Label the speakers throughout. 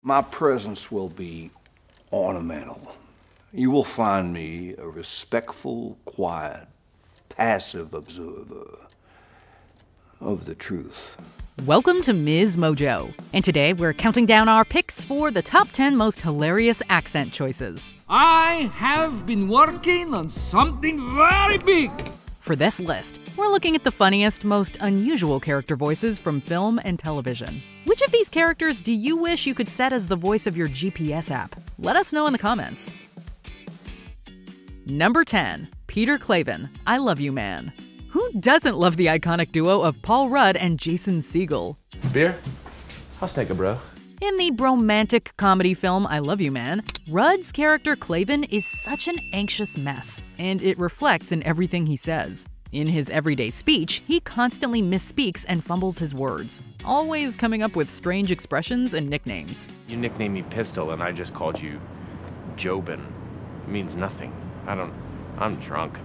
Speaker 1: My presence will be ornamental. You will find me a respectful, quiet, passive observer of the truth.
Speaker 2: Welcome to MsMojo, and today we're counting down our picks for the top 10 most hilarious accent choices.
Speaker 3: I have been working on something very big.
Speaker 2: For this list, we're looking at the funniest, most unusual character voices from film and television. Which of these characters do you wish you could set as the voice of your GPS app? Let us know in the comments. Number 10. Peter Klavan, I Love You Man. Who doesn't love the iconic duo of Paul Rudd and Jason Segel?
Speaker 4: Beer? I'll take a bro.
Speaker 2: In the bromantic comedy film I Love You Man, Rudd's character Klavan is such an anxious mess, and it reflects in everything he says. In his everyday speech, he constantly misspeaks and fumbles his words, always coming up with strange expressions and nicknames.
Speaker 4: You nicknamed me Pistol and I just called you Jobin. It means nothing. I'm drunk.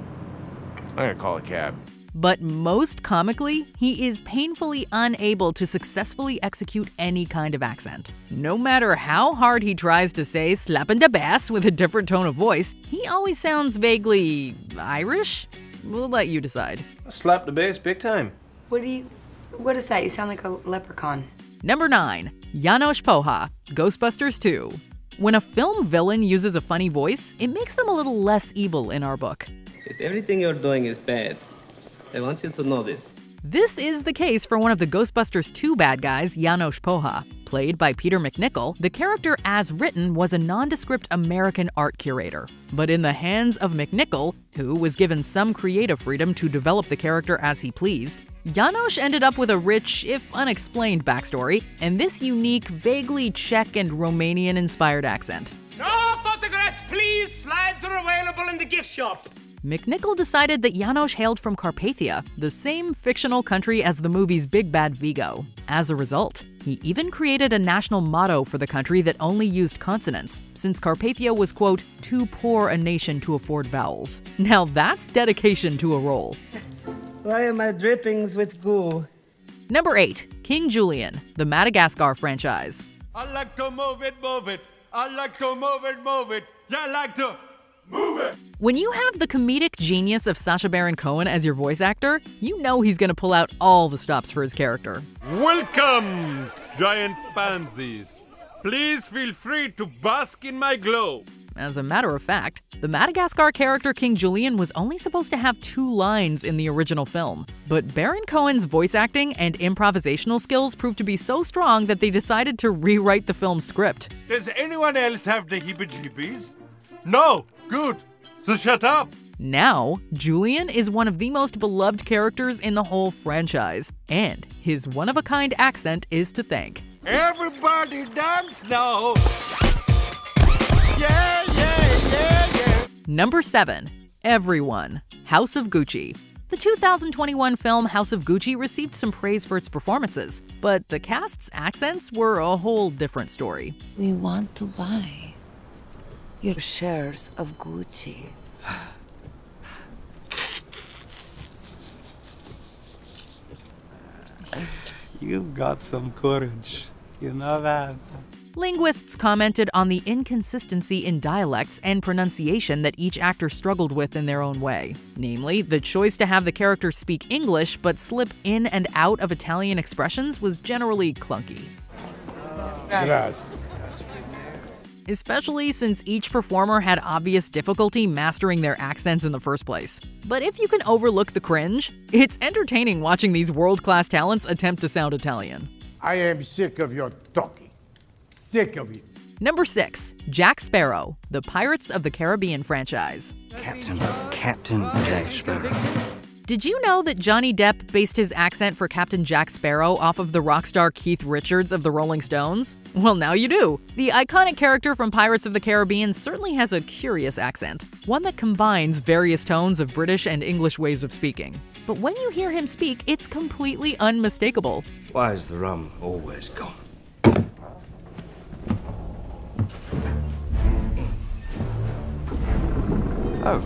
Speaker 4: I'm gonna call a cab.
Speaker 2: But most comically, he is painfully unable to successfully execute any kind of accent. No matter how hard he tries to say slappin' da bass with a different tone of voice, he always sounds vaguely Irish? We'll let you decide.
Speaker 4: I slapped the bass big time.
Speaker 5: What is that? You sound like a leprechaun.
Speaker 2: Number 9. Janos Poha, Ghostbusters II. When a film villain uses a funny voice, it makes them a little less evil in our book.
Speaker 6: If everything you're doing is bad, I want you to know this.
Speaker 2: This is the case for one of the Ghostbusters II bad guys, Janos Poha. Played by Peter MacNicol, the character as written was a nondescript American art curator. But in the hands of MacNicol, who was given some creative freedom to develop the character as he pleased, Janos ended up with a rich, if unexplained, backstory, and this unique, vaguely Czech and Romanian-inspired accent.
Speaker 7: No photographs, please! Slides are available in the gift shop.
Speaker 2: MacNicol decided that Janos hailed from Carpathia, the same fictional country as the movie's Big Bad Vigo. As a result, he even created a national motto for the country that only used consonants, since Carpathia was, quote, too poor a nation to afford vowels. Now that's dedication to a role.
Speaker 6: Why am I drippings with goo?
Speaker 2: Number 8. King Julian, the Madagascar franchise.
Speaker 7: I like to move it, move it. I like to move it, move it. Yeah, I like to move it.
Speaker 2: When you have the comedic genius of Sacha Baron Cohen as your voice actor, you know he's gonna pull out all the stops for his character.
Speaker 7: Welcome, giant pansies. Please feel free to bask in my glow.
Speaker 2: As a matter of fact, the Madagascar character King Julian was only supposed to have 2 lines in the original film. But Baron Cohen's voice acting and improvisational skills proved to be so strong that they decided to rewrite the film's script.
Speaker 7: Does anyone else have the heebie-jeebies? No? Good. So shut up.
Speaker 2: Now, Julian is one of the most beloved characters in the whole franchise, and his one-of-a-kind accent is to thank.
Speaker 7: Everybody dance now. Yeah, yeah, yeah, yeah.
Speaker 2: Number 7. Everyone, House of Gucci. The 2021 film House of Gucci received some praise for its performances, but the cast's accents were a whole different story.
Speaker 8: We want to buy your shares of Gucci.
Speaker 9: You've got some courage, you know that.
Speaker 2: Linguists commented on the inconsistency in dialects and pronunciation that each actor struggled with in their own way. Namely, the choice to have the character speak English but slip in and out of Italian expressions was generally clunky.
Speaker 9: Gracias.
Speaker 2: Especially since each performer had obvious difficulty mastering their accents in the first place. But if you can overlook the cringe, it's entertaining watching these world-class talents attempt to sound Italian.
Speaker 10: I am sick of your talking. Sick of it.
Speaker 2: Number 6. Jack Sparrow, the Pirates of the Caribbean franchise.
Speaker 11: Captain Jack Sparrow.
Speaker 2: Did you know that Johnny Depp based his accent for Captain Jack Sparrow off of the rock star Keith Richards of the Rolling Stones? Well, now you do. The iconic character from Pirates of the Caribbean certainly has a curious accent, one that combines various tones of British and English ways of speaking. But when you hear him speak, it's completely unmistakable.
Speaker 11: Why is the rum always gone? Oh.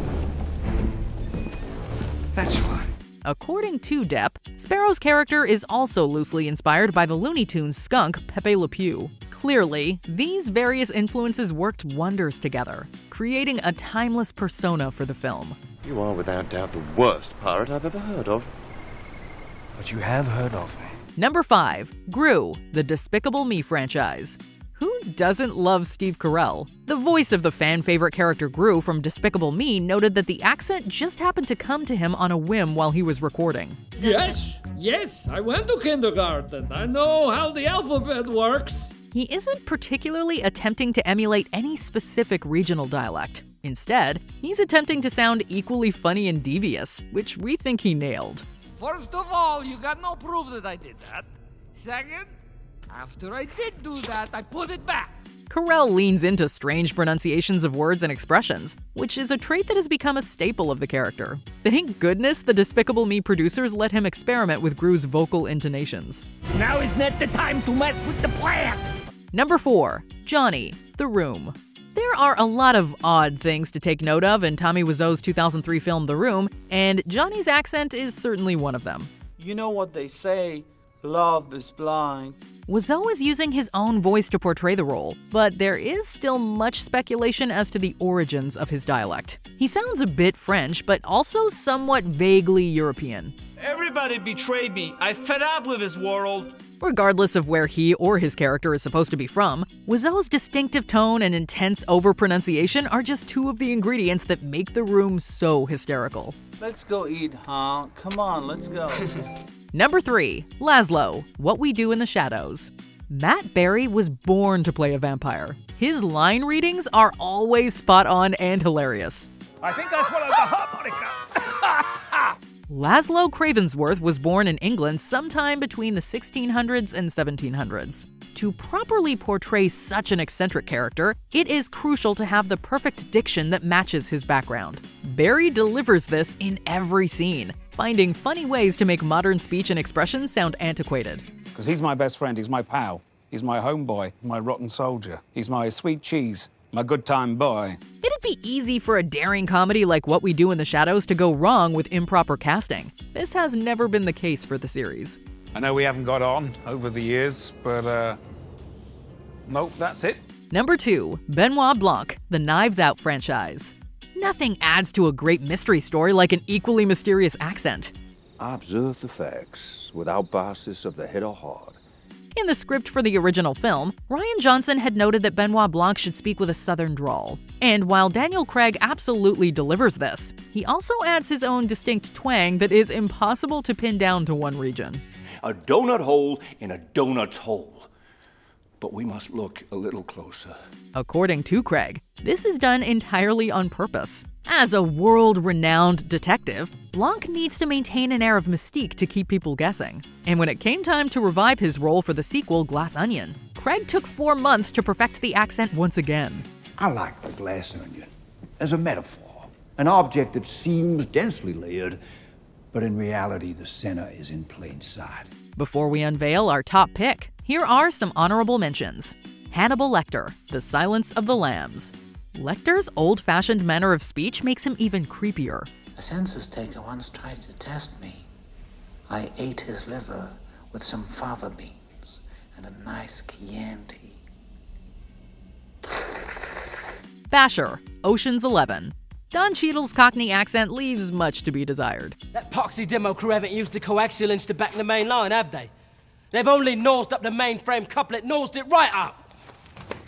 Speaker 11: That's why.
Speaker 2: According to Depp, Sparrow's character is also loosely inspired by the Looney Tunes skunk Pepe Le Pew. Clearly, these various influences worked wonders together, creating a timeless persona for the film.
Speaker 12: You are without doubt the worst pirate I've ever heard of.
Speaker 11: But you have heard of me.
Speaker 2: Number 5. Gru, the Despicable Me franchise. Who doesn't love Steve Carell? The voice of the fan-favorite character Gru from Despicable Me noted that the accent just happened to come to him on a whim while he was recording.
Speaker 3: Yes, I went to kindergarten. I know how the alphabet works.
Speaker 2: He isn't particularly attempting to emulate any specific regional dialect. Instead, he's attempting to sound equally funny and devious, which we think he nailed.
Speaker 3: First of all, you got no proof that I did that. Second, after I did do that, I put it back.
Speaker 2: Carell leans into strange pronunciations of words and expressions, which is a trait that has become a staple of the character. Thank goodness the Despicable Me producers let him experiment with Gru's vocal intonations.
Speaker 3: Now is not the time to mess with the plant!
Speaker 2: Number 4. Johnny, The Room. There are a lot of odd things to take note of in Tommy Wiseau's 2003 film The Room, and Johnny's accent is certainly one of them.
Speaker 13: You know what they say, love is blind.
Speaker 2: Wiseau is using his own voice to portray the role, but there is still much speculation as to the origins of his dialect. He sounds a bit French, but also somewhat vaguely European.
Speaker 13: Everybody betrayed me. I fed up with this world.
Speaker 2: Regardless of where he or his character is supposed to be from, Wiseau's distinctive tone and intense overpronunciation are just two of the ingredients that make The Room so hysterical.
Speaker 13: Let's go eat, huh? Come on, let's go.
Speaker 2: Number 3. Laszlo, What We Do in the Shadows. Matt Berry was born to play a vampire. His line readings are always spot on and hilarious.
Speaker 3: I think I swallowed the harmonica.
Speaker 2: Laszlo Cravensworth was born in England sometime between the 1600s and 1700s. To properly portray such an eccentric character, it is crucial to have the perfect diction that matches his background. Barry delivers this in every scene, finding funny ways to make modern speech and expressions sound antiquated.
Speaker 14: Because he's my best friend, he's my pal, he's my homeboy, my rotten soldier, he's my sweet cheese, my good time boy.
Speaker 2: It'd be easy for a daring comedy like What We Do in the Shadows to go wrong with improper casting. This has never been the case for the series.
Speaker 14: I know we haven't got on over the years, but nope, that's it.
Speaker 2: Number 2. Benoit Blanc, the Knives Out franchise. Nothing adds to a great mystery story like an equally mysterious accent.
Speaker 1: I observe the facts without biases of the head or heart.
Speaker 2: In the script for the original film, Rian Johnson had noted that Benoit Blanc should speak with a southern drawl. And while Daniel Craig absolutely delivers this, he also adds his own distinct twang that is impossible to pin down to one region.
Speaker 1: A donut hole in a donut's hole. But we must look a little closer.
Speaker 2: According to Craig, this is done entirely on purpose. As a world-renowned detective, Blanc needs to maintain an air of mystique to keep people guessing. And when it came time to revive his role for the sequel, Glass Onion, Craig took 4 months to perfect the accent once again.
Speaker 1: I like the glass onion as a metaphor, an object that seems densely layered, but in reality the center is in plain sight.
Speaker 2: Before we unveil our top pick, here are some honorable mentions. Hannibal Lecter, The Silence of the Lambs. Lecter's old-fashioned manner of speech makes him even creepier.
Speaker 15: A census taker once tried to test me. I ate his liver with some fava beans and a nice Chianti.
Speaker 2: Basher, Ocean's 11. Don Cheadle's Cockney accent leaves much to be desired.
Speaker 16: That poxy demo crew haven't used the coaxial to back the main line, have they? They've only nosed up the mainframe couplet, nosed it right up!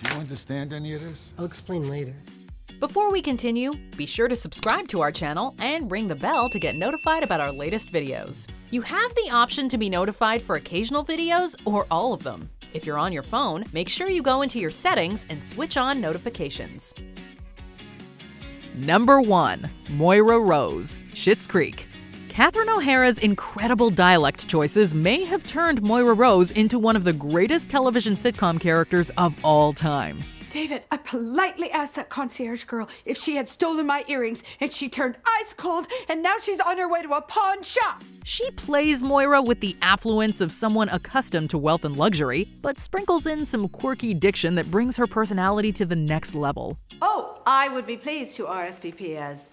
Speaker 10: Do you understand any of this?
Speaker 16: I'll explain later.
Speaker 2: Before we continue, be sure to subscribe to our channel and ring the bell to get notified about our latest videos. You have the option to be notified for occasional videos or all of them. If you're on your phone, make sure you go into your settings and switch on notifications. Number 1. Moira Rose, Schitt's Creek. Catherine O'Hara's incredible dialect choices may have turned Moira Rose into one of the greatest television sitcom characters of all time.
Speaker 17: David, I politely asked that concierge girl if she had stolen my earrings, and she turned ice cold, and now she's on her way to a pawn shop.
Speaker 2: She plays Moira with the affluence of someone accustomed to wealth and luxury, but sprinkles in some quirky diction that brings her personality to the next level.
Speaker 17: Oh, I would be pleased to RSVP as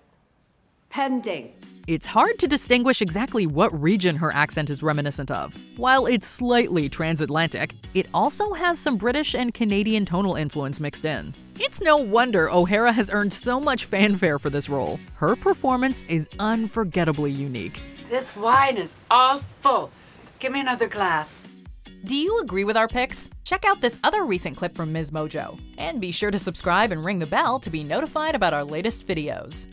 Speaker 17: pending.
Speaker 2: It's hard to distinguish exactly what region her accent is reminiscent of. While it's slightly transatlantic, it also has some British and Canadian tonal influence mixed in. It's no wonder O'Hara has earned so much fanfare for this role. Her performance is unforgettably unique.
Speaker 17: This wine is all full. Give me another glass.
Speaker 2: Do you agree with our picks? Check out this other recent clip from MsMojo. And be sure to subscribe and ring the bell to be notified about our latest videos.